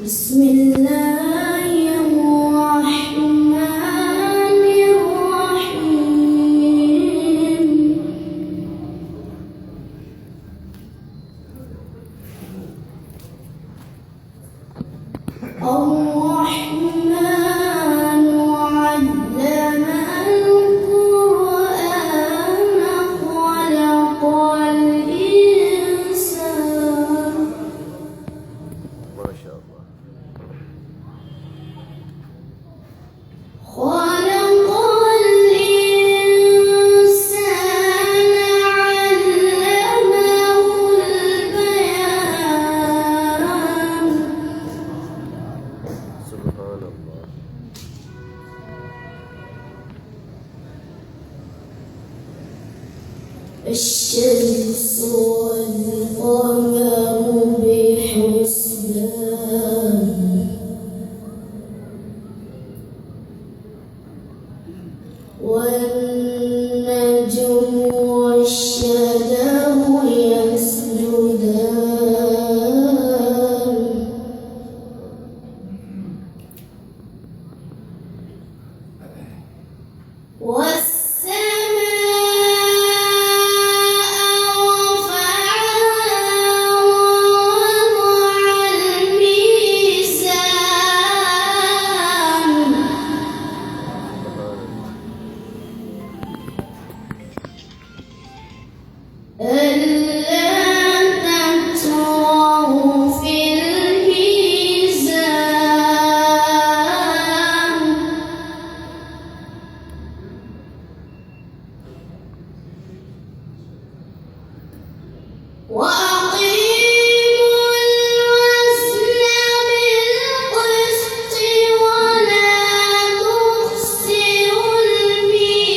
بسم الله الرحمن الرحيم. الرحمن علم القرآن خلق الإنسان. ما شاء الله. خلق الإنسان علمه البيان. سبحان الله. الشمس والقمر بحسبان والنجم والشجر يسجدان وأقيموا الوزن بالقسط ولا تخسروا الميزان.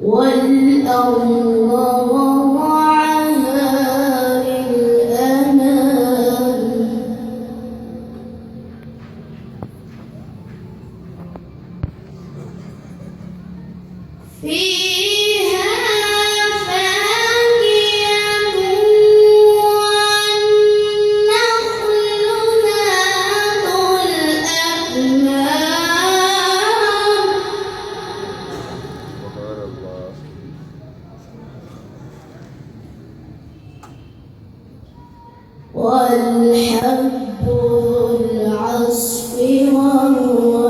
والأرض وضعها للأنام فيها فاكهة والنخل ذات الأكمام. سبحان الله. والحب ذو العصف والريحان.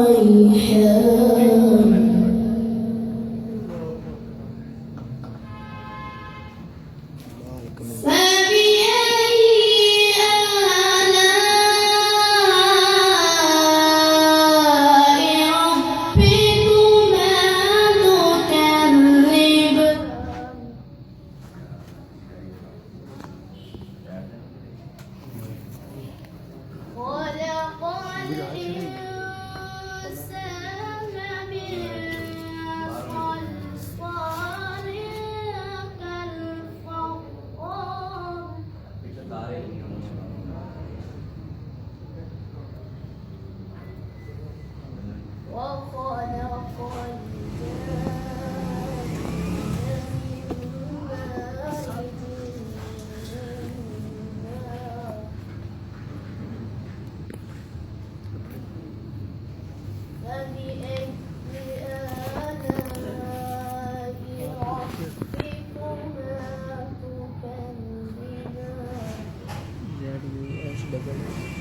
فبأي آلاء ربكما تكذبان. خلق الإنسان من صلصال كالفخار. وخلق فبأي آلاء ربكما تكذبان.